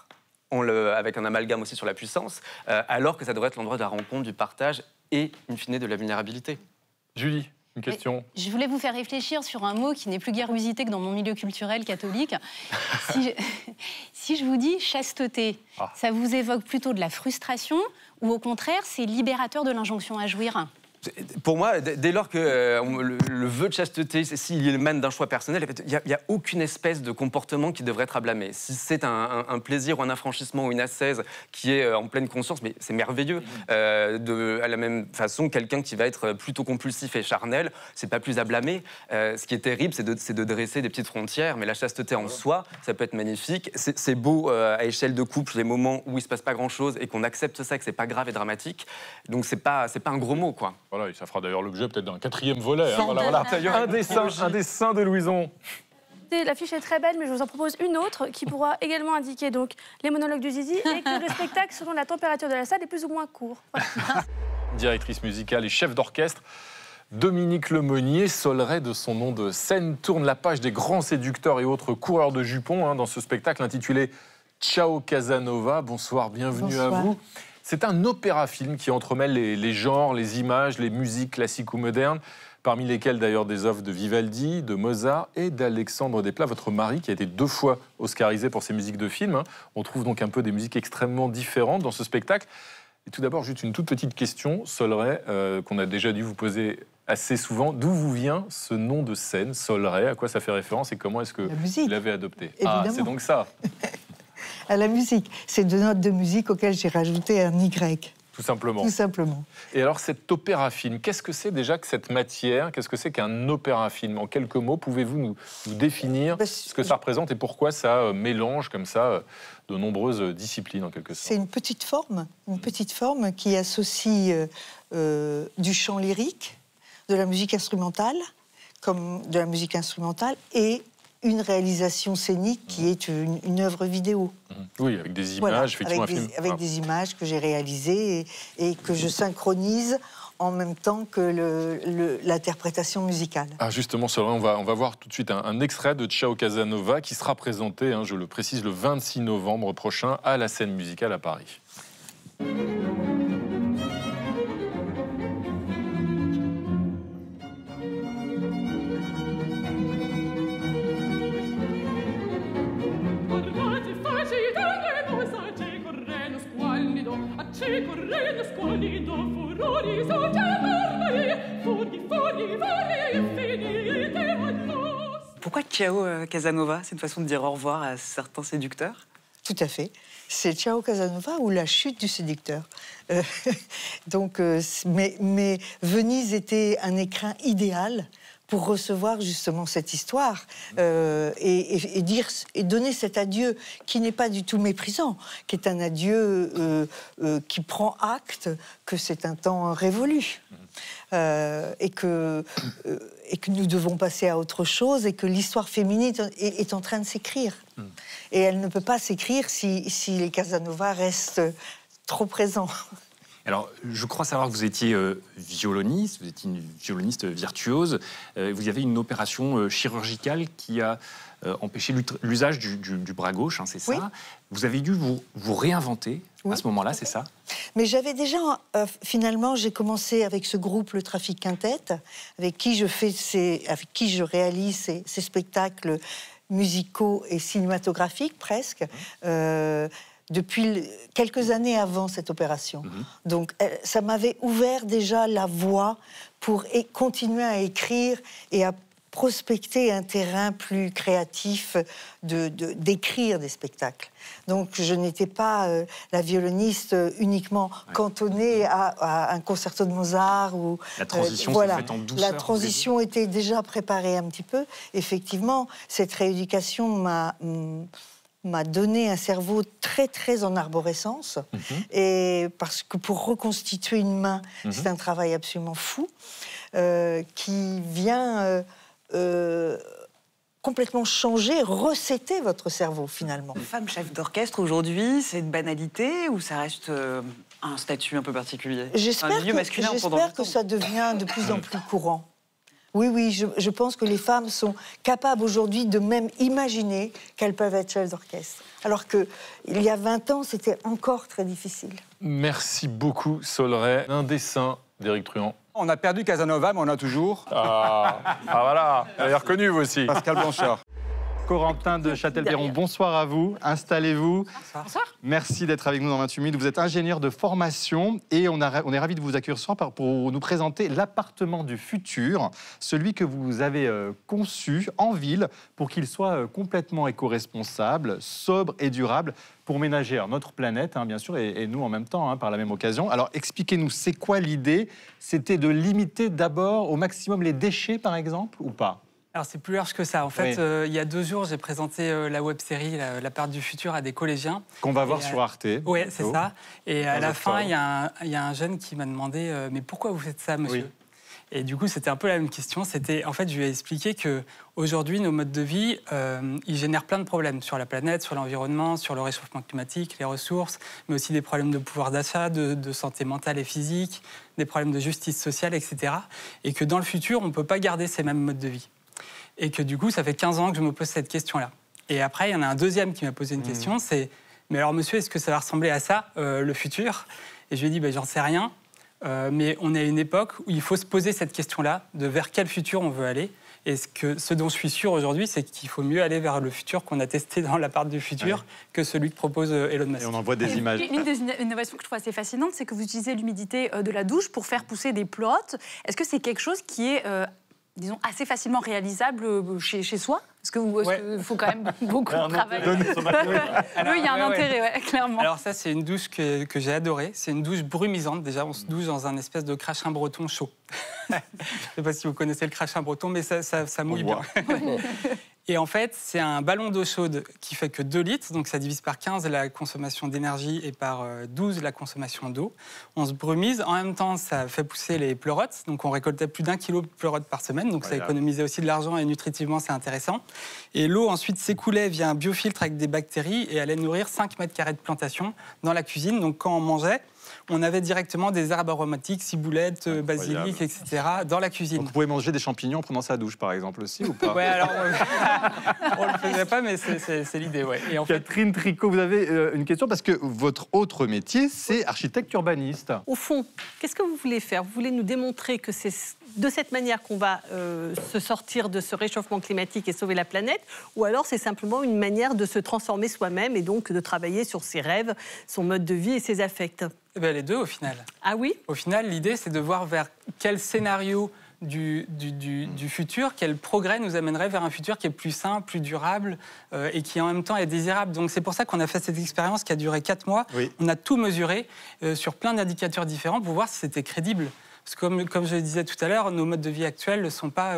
avec un amalgame aussi sur la puissance, alors que ça devrait être l'endroit de la rencontre, du partage et, in fine, de la vulnérabilité. Julie, une question. Je voulais vous faire réfléchir sur un mot qui n'est plus guère usité que dans mon milieu culturel catholique. Si je vous dis chasteté, ça vous évoque plutôt de la frustration ou au contraire, c'est libérateur de l'injonction à jouir? Pour moi, dès lors que le vœu de chasteté, s'il émane d'un choix personnel, il n'y a aucune espèce de comportement qui devrait être à blâmer. Si c'est un plaisir ou un affranchissement ou une ascèse qui est en pleine conscience, mais c'est merveilleux. À la même façon, quelqu'un qui va être plutôt compulsif et charnel, c'est pas plus à blâmer. Ce qui est terrible, c'est de dresser des petites frontières, mais la chasteté en soi, ça peut être magnifique. C'est beau à échelle de couple, les moments où il se passe pas grand-chose et qu'on accepte ça, que c'est pas grave et dramatique. Donc c'est pas un gros mot, quoi. Voilà, ça fera d'ailleurs l'objet peut-être d'un 4e volet. Hein, voilà. Un dessin de Louison. L'affiche est très belle, mais je vous en propose une autre qui pourra également indiquer donc, les monologues du Zizi et que le spectacle, selon la température de la salle, est plus ou moins court. Voilà. Directrice musicale et chef d'orchestre, Dominique Lemonnier, Solray de son nom de scène, tourne la page des grands séducteurs et autres coureurs de jupons dans ce spectacle intitulé Ciao Casanova. Bonsoir, bienvenue à vous. C'est un opéra-film qui entremêle les genres, les images, les musiques classiques ou modernes, parmi lesquelles d'ailleurs des œuvres de Vivaldi, de Mozart et d'Alexandre Desplat, votre mari, qui a été 2 fois oscarisé pour ses musiques de film. On trouve donc un peu des musiques extrêmement différentes dans ce spectacle. Et tout d'abord, juste une toute petite question, Solray, qu'on a déjà dû vous poser assez souvent. D'où vous vient ce nom de scène, Solray? À quoi ça fait référence et comment est-ce que vous l'avez adopté? Évidemment. Ah, c'est donc ça. À la musique. C'est 2 notes de musique auxquelles j'ai rajouté un Y. Tout simplement. Tout simplement. Et alors, cet opéra-film, qu'est-ce que c'est déjà que cette matière? Qu'est-ce que c'est qu'un opéra-film? En quelques mots, pouvez-vous nous définir ce que ça représente et pourquoi ça mélange comme ça de nombreuses disciplines, en quelque sorte? C'est une petite forme qui associe du chant lyrique, de la musique instrumentale, et une réalisation scénique qui est une œuvre vidéo. Oui, avec des images, effectivement, avec des images que j'ai réalisées et que je synchronise en même temps que l'interprétation musicale. Ah, justement, Solray, on va voir tout de suite un extrait de Ciao Casanova qui sera présenté, je le précise, le 26 novembre prochain à la Scène musicale à Paris. Pourquoi Ciao Casanova? C'est une façon de dire au revoir à certains séducteurs? Tout à fait. C'est Ciao Casanova ou la chute du séducteur. Mais Venise était un écrin idéal pour recevoir justement cette histoire et donner cet adieu qui n'est pas du tout méprisant, qui est un adieu qui prend acte que c'est un temps révolu et que nous devons passer à autre chose et que l'histoire féminine est en train de s'écrire. Et elle ne peut pas s'écrire si les Casanova restent trop présents. Alors, je crois savoir que vous étiez violoniste, vous étiez une violoniste virtuose. Vous avez une opération chirurgicale qui a empêché l'usage du bras gauche, hein, c'est ça? Oui. Vous avez dû vous réinventer à ce moment-là, c'est ça? Mais j'avais déjà, finalement, j'ai commencé avec ce groupe, le Trafic Quintet, avec qui je réalise ces spectacles musicaux et cinématographiques presque. Depuis quelques années avant cette opération. Donc, ça m'avait ouvert déjà la voie pour continuer à écrire et à prospecter un terrain plus créatif d'écrire des spectacles. Donc, je n'étais pas la violoniste uniquement cantonnée à un concerto de Mozart. Ou, la transition s'est faite en douceur. La transition était déjà préparée un petit peu. Effectivement, cette rééducation m'a donné un cerveau très, très en arborescence. Et parce que pour reconstituer une main, c'est un travail absolument fou, qui vient complètement changer, resetter votre cerveau, finalement. Femme chef d'orchestre, aujourd'hui, c'est une banalité ou ça reste un statut un peu particulier? J'espère que ça devient de plus en plus courant. Oui, je pense que les femmes sont capables aujourd'hui de même imaginer qu'elles peuvent être chefs d'orchestre. Alors qu'il y a 20 ans, c'était encore très difficile. Merci beaucoup, Solray. Un dessin d'Éric Truand. On a perdu Casanova, mais on a toujours... voilà, vous avez reconnu, vous aussi. Pascal Blanchard. Corentin de Châtel-Perron, bonsoir à vous. Installez-vous. Bonsoir. Merci d'être avec nous dans 28 minutes. Vous êtes ingénieur de formation et on est ravis de vous accueillir ce soir pour nous présenter l'appartement du futur, celui que vous avez conçu en ville pour qu'il soit complètement éco-responsable, sobre et durable pour ménager notre planète, bien sûr, et nous en même temps, par la même occasion. Alors, expliquez-nous, c'est quoi l'idée? C'était de limiter d'abord au maximum les déchets, par exemple, ou pas? Alors c'est plus large que ça. En fait, il y a 2 jours, j'ai présenté la web-série L'appart du futur à des collégiens. Qu'on va voir sur Arte. Oui, c'est ça. Et à la fin, il y a un jeune qui m'a demandé « Mais pourquoi vous faites ça, monsieur ?» Et du coup, c'était un peu la même question. En fait, je lui ai expliqué qu'aujourd'hui, nos modes de vie, ils génèrent plein de problèmes sur la planète, sur l'environnement, sur le réchauffement climatique, les ressources, mais aussi des problèmes de pouvoir d'achat, de santé mentale et physique, des problèmes de justice sociale, etc. Et que dans le futur, on ne peut pas garder ces mêmes modes de vie. Et que du coup, ça fait 15 ans que je me pose cette question-là. Et après, il y en a un deuxième qui m'a posé une question, c'est « Mais alors, monsieur, est-ce que ça va ressembler à ça, le futur ?» Et je lui ai dit « J'en sais rien, mais on est à une époque où il faut se poser cette question-là, de vers quel futur on veut aller. Et ce dont je suis sûr aujourd'hui, c'est qu'il faut mieux aller vers le futur qu'on a testé dans l'appart du futur que celui que propose Elon Musk. Et on en voit des images. Une des innovations que je trouve assez fascinante, c'est que vous utilisez l'humidité de la douche pour faire pousser des pleurotes. Est-ce que c'est quelque chose qui est... disons, assez facilement réalisable chez soi? Parce qu'il faut quand même beaucoup de travail. Oui, il y a un intérêt, clairement. Alors ça, c'est une douche que j'ai adorée. C'est une douche brumisante. Déjà, on se douche dans un espèce de crachin breton chaud. Je ne sais pas si vous connaissez le crachin breton, mais ça mouille bien. Et en fait, c'est un ballon d'eau chaude qui fait que 2 litres, donc ça divise par 15 la consommation d'énergie et par 12 la consommation d'eau. On se brumise, en même temps, ça fait pousser les pleurotes, donc on récoltait plus d'1 kilo de pleurotes par semaine, donc ça économisait aussi de l'argent et nutritivement, c'est intéressant. Et l'eau ensuite s'écoulait via un biofiltre avec des bactéries et allait nourrir 5 mètres carrés de plantation dans la cuisine. Donc quand on mangeait, on avait directement des herbes aromatiques, ciboulettes, basilic, etc. dans la cuisine. Donc vous pouvez manger des champignons en prenant sa douche, par exemple, aussi, ou pas? Ouais, alors, on ne le faisait pas, mais c'est l'idée, ouais. Et en fait... Catherine Tricot, vous avez une question, parce que votre autre métier, c'est architecte urbaniste. Au fond, qu'est-ce que vous voulez faire? Vous voulez nous démontrer que c'est de cette manière qu'on va se sortir de ce réchauffement climatique et sauver la planète, ou alors c'est simplement une manière de se transformer soi-même et donc de travailler sur ses rêves, son mode de vie et ses affects. Eh bien, les deux, au final. Ah oui ? Au final, l'idée, c'est de voir vers quel scénario du futur, quel progrès nous amènerait vers un futur qui est plus sain, plus durable et qui en même temps est désirable. Donc c'est pour ça qu'on a fait cette expérience qui a duré 4 mois. Oui. On a tout mesuré sur plein d'indicateurs différents pour voir si c'était crédible. Parce que comme je le disais tout à l'heure, nos modes de vie actuels ne sont pas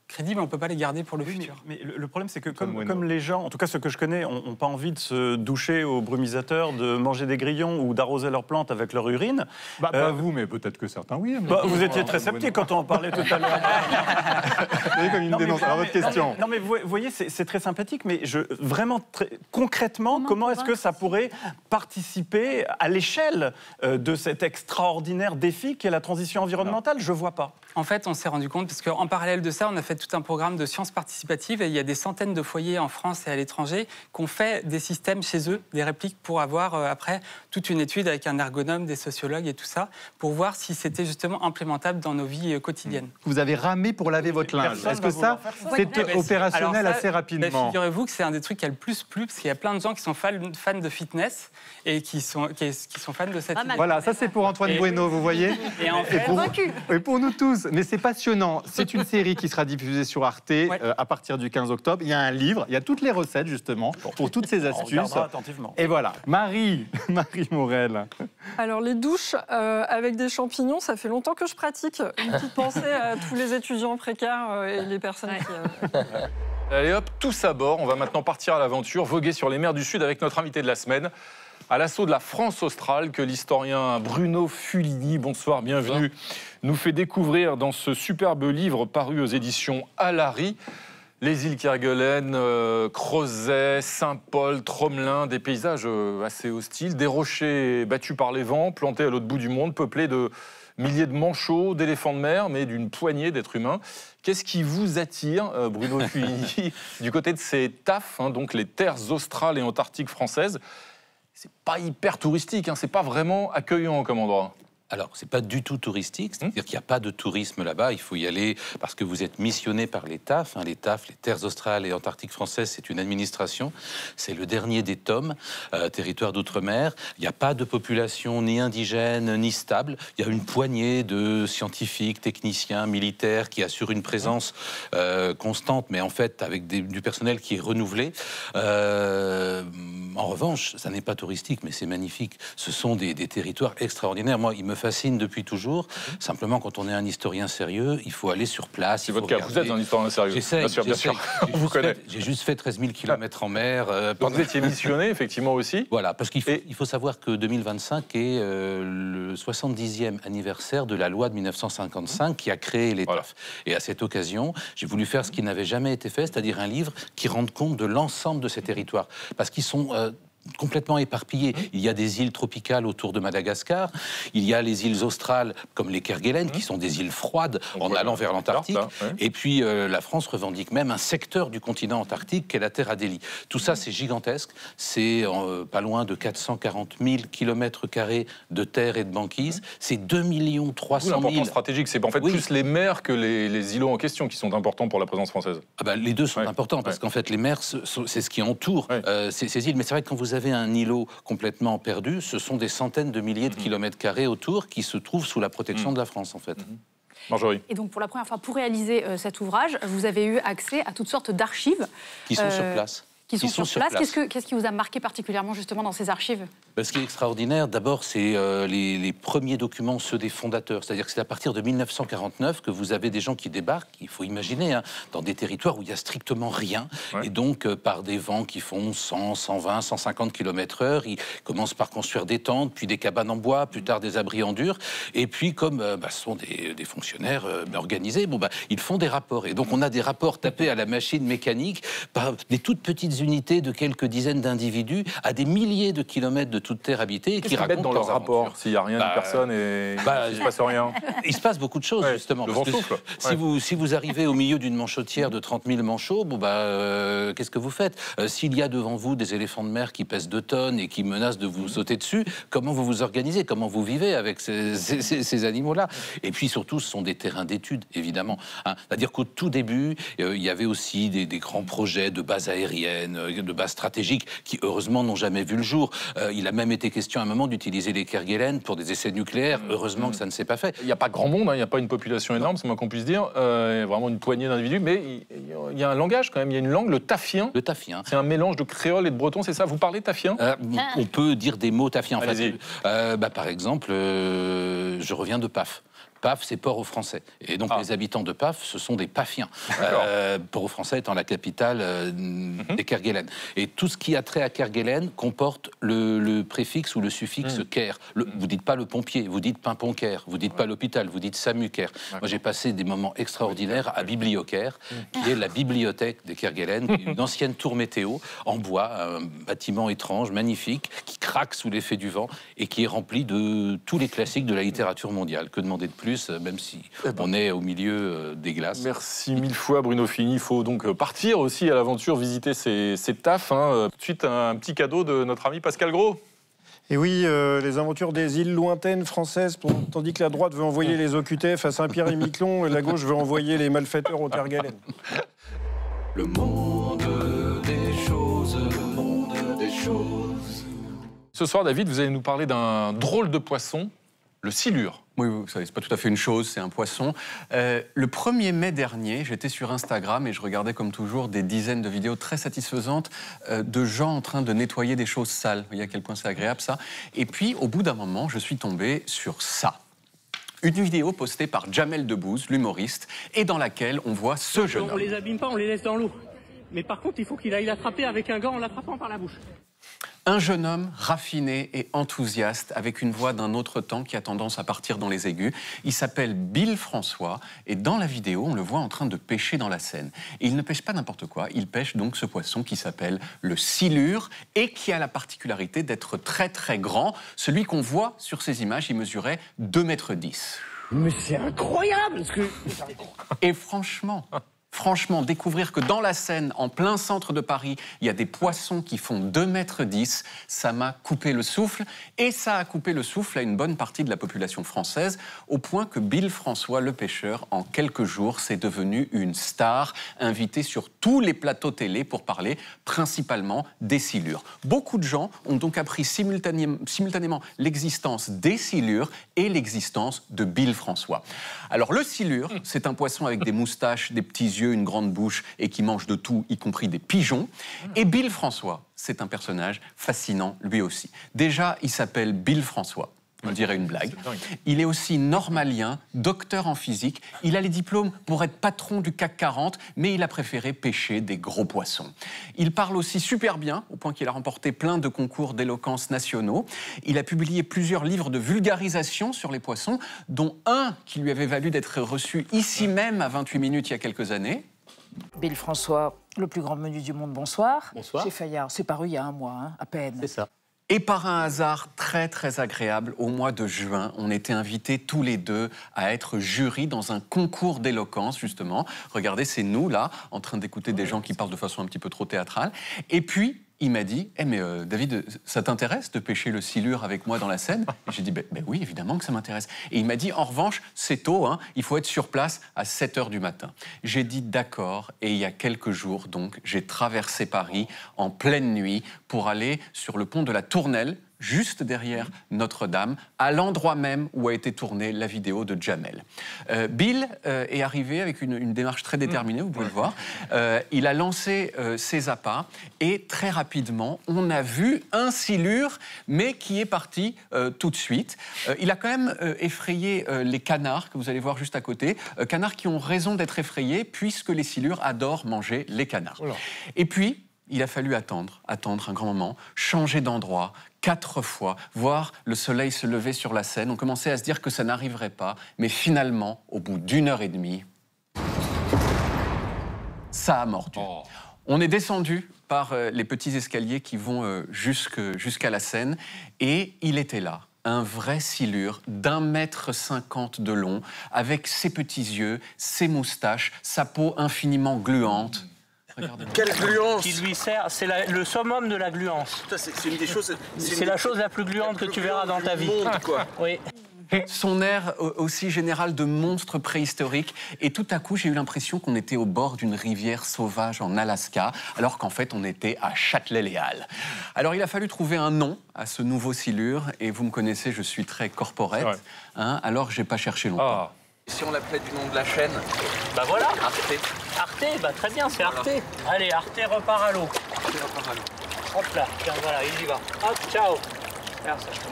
crédibles, on ne peut pas les garder pour le futur. Mais le problème, c'est que comme les gens, en tout cas ceux que je connais, n'ont pas envie de se doucher au brumisateur, de manger des grillons ou d'arroser leurs plantes avec leur urine. Pas vous, mais peut-être que certains, oui. Vous étiez très sceptique quand on en parlait tout à l'heure. C'est comme une dénonce. Alors, votre question. Non, mais vous voyez, c'est très sympathique, mais vraiment, concrètement, comment est-ce que ça pourrait participer à l'échelle de cet extraordinaire défi qu'est la transition environnementale? Je ne vois pas. En fait, on s'est rendu compte, parce qu'en parallèle de ça, on a fait tout un programme de sciences participatives et il y a des centaines de foyers en France et à l'étranger qui ont fait des systèmes chez eux, des répliques pour avoir après toute une étude avec un ergonome, des sociologues et tout ça, pour voir si c'était justement implémentable dans nos vies quotidiennes. Vous avez ramé pour laver votre linge. Est-ce que ça, c'est opérationnel assez rapidement? Figurez-vous que c'est un des trucs qui a le plus plu, parce qu'il y a plein de gens qui sont fans de fitness et qui sont fans de cette idée. Voilà, ça c'est pour Antoine Bueno, vous voyez. Et en fait, et pour nous tous. Mais c'est passionnant. C'est une série qui sera diffusée sur Arte à partir du 15 octobre. Il y a un livre, il y a toutes les recettes justement pour toutes ces astuces. On regardera attentivement. Et voilà, Marie Morel. Alors les douches avec des champignons, ça fait longtemps que je pratique. Une petite pensée à tous les étudiants précaires et les personnes qui... Allez hop, tous à bord. On va maintenant partir à l'aventure, voguer sur les mers du Sud avec notre invité de la semaine. À l'assaut de la France australe, que l'historien Bruno Fulini, bonsoir, bienvenue, nous fait découvrir dans ce superbe livre paru aux éditions Alary. Les îles Kerguelen, Crozet, Saint-Paul, Tromelin, des paysages assez hostiles, des rochers battus par les vents, plantés à l'autre bout du monde, peuplés de milliers de manchots, d'éléphants de mer, mais d'une poignée d'êtres humains. Qu'est-ce qui vous attire, Bruno Fulini, du côté de ces TAF, donc les terres australes et antarctiques françaises? C'est pas hyper touristique, c'est pas vraiment accueillant comme endroit. Alors, c'est pas du tout touristique, c'est-à-dire qu'il n'y a pas de tourisme là-bas, il faut y aller parce que vous êtes missionné par les TAF. Les TAF, les Terres australes et antarctiques françaises, c'est une administration, c'est le dernier des TOM, territoire d'outre-mer. Il n'y a pas de population ni indigène, ni stable. Il y a une poignée de scientifiques, techniciens, militaires qui assurent une présence constante, mais en fait avec du personnel qui est renouvelé. En revanche, ça n'est pas touristique, mais c'est magnifique. Ce sont des territoires extraordinaires. Moi, il me fascine depuis toujours. Simplement, quand on est un historien sérieux, il faut aller sur place. C'est votre cas, vous êtes un historien sérieux. J'essaie, bien sûr. On vous connaît. J'ai juste fait 13 000 km en mer. Donc vous étiez missionné, effectivement, aussi. Voilà, parce qu'il faut savoir que 2025 est le 70e anniversaire de la loi de 1955 qui a créé les TAF. Et à cette occasion, j'ai voulu faire ce qui n'avait jamais été fait, c'est-à-dire un livre qui rende compte de l'ensemble de ces territoires. Parce qu'ils sont complètement éparpillés. Il y a des îles tropicales autour de Madagascar, il y a les îles australes comme les Kerguelen, qui sont des îles froides en allant vers l'Antarctique, et puis la France revendique même un secteur du continent antarctique qu'est la Terre Adélie. Tout ça, c'est gigantesque, c'est pas loin de 440 000 km² de terre et de banquise, c'est 2 300 000... L'importance stratégique, c'est en fait plus les mers que les îlots en question qui sont importants pour la présence française. Les deux sont importants, parce qu'en fait, les mers, c'est ce qui entoure ces îles, mais c'est vrai que quand vous avez un îlot complètement perdu, ce sont des centaines de milliers de kilomètres carrés autour qui se trouvent sous la protection de la France, en fait. Marjorie. Et donc, pour la première fois, pour réaliser cet ouvrage, vous avez eu accès à toutes sortes d'archives. Qui sont sur place. Qui sont sur place. Qu'est-ce qui vous a marqué particulièrement, justement, dans ces archives? Ce qui est extraordinaire, d'abord, c'est les premiers documents, ceux des fondateurs. C'est-à-dire que c'est à partir de 1949 que vous avez des gens qui débarquent, il faut imaginer, dans des territoires où il n'y a strictement rien. Et donc, par des vents qui font 100, 120, 150 km/h, ils commencent par construire des tentes, puis des cabanes en bois, plus tard des abris en dur. Et puis, comme ce sont des fonctionnaires organisés, ils font des rapports. Et donc, on a des rapports tapés à la machine mécanique par des toutes petites petites unités de quelques dizaines d'individus à des milliers de kilomètres de toute terre habitée et qui racontent dans leur rapport s'il n'y a rien, ni personne et il ne se passe rien. Il se passe beaucoup de choses, justement. Le vent souffle. Si vous arrivez au milieu d'une manchotière de 30 000 manchots, qu'est-ce que vous faites? S'il y a devant vous des éléphants de mer qui pèsent 2 tonnes et qui menacent de vous sauter dessus, comment vous vous organisez? Comment vous vivez avec ces animaux-là? Et puis surtout, ce sont des terrains d'études, évidemment. C'est-à-dire qu'au tout début, il y avait aussi des grands projets de bases aériennes, de bases stratégiques, qui heureusement n'ont jamais vu le jour. Il a même été question à un moment d'utiliser les Kerguelen pour des essais nucléaires. Heureusement que ça ne s'est pas fait. Il n'y a pas grand monde, il n'y a pas une population énorme, c'est moins qu'on puisse dire. Vraiment une poignée d'individus, mais il y a un langage quand même, il y a une langue, le tafien. Le tafien. C'est un mélange de créole et de breton, c'est ça? Vous parlez tafien? On peut dire des mots tafiens. Allez-y. Par exemple, je reviens de Paf. Paf, c'est Port-au-Français. Et donc, les habitants de Paf, ce sont des Pafiens. Port-au-Français étant la capitale des Kerguelen. Et tout ce qui a trait à Kerguelen comporte le préfixe ou le suffixe Ker. Vous dites pas le pompier, vous dites Pimpon-Ker. Vous dites pas l'hôpital, vous dites Samu-Ker. Moi, j'ai passé des moments extraordinaires à Bibliocaire, qui est la bibliothèque des Kerguelen, une ancienne tour météo en bois, un bâtiment étrange, magnifique, qui craque sous l'effet du vent et qui est rempli de tous les classiques de la littérature mondiale. Que demander de plus, même si on est au milieu des glaces. Merci mille fois Bruno Fini. Il faut donc partir aussi à l'aventure, visiter ces tafs. Tout de suite, un petit cadeau de notre ami Pascal Gros. Et oui, les aventures des îles lointaines françaises, tandis que la droite veut envoyer les OQTF à Saint-Pierre-et-Miquelon, et la gauche veut envoyer les malfaiteurs au Kerguelen. Le monde des choses, le monde des choses. Ce soir, David, vous allez nous parler d'un drôle de poisson, le silure. Oui, vous savez, c'est pas tout à fait une chose, c'est un poisson. Le 1er mai dernier, j'étais sur Instagram et je regardais comme toujours des dizaines de vidéos très satisfaisantes de gens en train de nettoyer des choses sales. Vous voyez à quel point c'est agréable ça. Et puis, au bout d'un moment, je suis tombé sur ça. Une vidéo postée par Jamel Debbouze, l'humoriste, et dans laquelle on voit ce jeune homme. On les abîme pas, on les laisse dans l'eau. Mais par contre, il faut qu'il aille l'attraper avec un gant en l'attrapant par la bouche. Un jeune homme raffiné et enthousiaste, avec une voix d'un autre temps qui a tendance à partir dans les aigus. Il s'appelle Bill François, et dans la vidéo, on le voit en train de pêcher dans la Seine. Et il ne pêche pas n'importe quoi, il pêche donc ce poisson qui s'appelle le silure, et qui a la particularité d'être très très grand. Celui qu'on voit sur ces images, il mesurait 2,10 mètres. Mais c'est incroyable ce que... Et Franchement, découvrir que dans la Seine, en plein centre de Paris, il y a des poissons qui font 2,10 mètres, ça m'a coupé le souffle. Et ça a coupé le souffle à une bonne partie de la population française, au point que Bill François, le pêcheur, en quelques jours, s'est devenu une star, invité sur tous les plateaux télé pour parler principalement des silures. Beaucoup de gens ont donc appris simultanément l'existence des silures et l'existence de Bill François. Alors le silure, c'est un poisson avec des moustaches, des petits yeux, une grande bouche et qui mange de tout, y compris des pigeons. Et Bill François, c'est un personnage fascinant lui aussi. Déjà, il s'appelle Bill François. On dirait une blague. Il est aussi normalien, docteur en physique. Il a les diplômes pour être patron du CAC 40, mais il a préféré pêcher des gros poissons. Il parle aussi super bien, au point qu'il a remporté plein de concours d'éloquence nationaux. Il a publié plusieurs livres de vulgarisation sur les poissons, dont un qui lui avait valu d'être reçu ici même à 28 minutes il y a quelques années. Bill François, le plus grand menu du monde, bonsoir. Bonsoir. Chez Fayard, c'est paru il y a un mois, à peine. C'est ça. Et par un hasard très très agréable, au mois de juin, on était invités tous les deux à être jury dans un concours d'éloquence, justement. Regardez, c'est nous, là, en train d'écouter des gens qui parlent de façon un petit peu trop théâtrale. Et puis, il m'a dit, mais David, ça t'intéresse de pêcher le silure avec moi dans la Seine? Et j'ai dit, oui, évidemment que ça m'intéresse. Et il m'a dit, en revanche, c'est tôt, hein, il faut être sur place à 7h du matin. J'ai dit d'accord, et il y a quelques jours, donc, j'ai traversé Paris en pleine nuit pour aller sur le pont de la Tournelle, juste derrière Notre-Dame, à l'endroit même où a été tournée la vidéo de Jamel. Bill est arrivé avec une démarche très déterminée, vous pouvez le voir. Il a lancé ses appâts et très rapidement, on a vu un silure, mais qui est parti tout de suite. Il a quand même effrayé les canards, que vous allez voir juste à côté. Canards qui ont raison d'être effrayés, puisque les silures adorent manger les canards. Voilà. Et puis, il a fallu attendre un grand moment, changer d'endroit, 4 fois, voir le soleil se lever sur la Seine. On commençait à se dire que ça n'arriverait pas, mais finalement, au bout d'1 heure et demie, ça a mordu. On est descendu par les petits escaliers qui vont jusqu'à la scène et il était là. Un vrai silure d'1,50 m de long, avec ses petits yeux, ses moustaches, sa peau infiniment gluante. Quelle gluance! Qui lui sert, c'est le summum de la gluance. C'est une des choses. C'est la chose la plus gluante que tu verras dans ta vie. Monde, quoi. Oui. Son air aussi général de monstre préhistorique. Et tout à coup, j'ai eu l'impression qu'on était au bord d'une rivière sauvage en Alaska, alors qu'en fait, on était à Châtelet-Les-Halles. Alors, il a fallu trouver un nom à ce nouveau silure. Et vous me connaissez, je suis très corporate. Hein, alors, j'ai pas cherché longtemps. Si on l'appelait du nom de la chaîne? Bah voilà. Arte. Arte, bah très bien, c'est Arte. Allez, Arte repart à l'eau. Arte repart à l'eau. Hop là, tiens, voilà, il y va. Hop, ciao. Regarde ça, je tombe.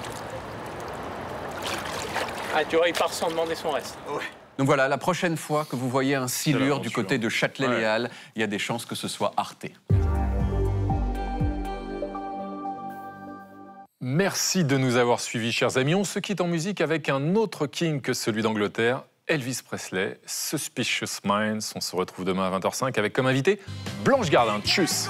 Ah, tu vois, il part sans demander son reste. Ouais. Donc voilà, la prochaine fois que vous voyez un silure du côté de Châtelet-Les-Halles, il y a des chances que ce soit Arte. Merci de nous avoir suivis, chers amis. On se quitte en musique avec un autre king que celui d'Angleterre, Elvis Presley, Suspicious Minds. On se retrouve demain à 20h05 avec comme invité Blanche Gardin. Tchuss!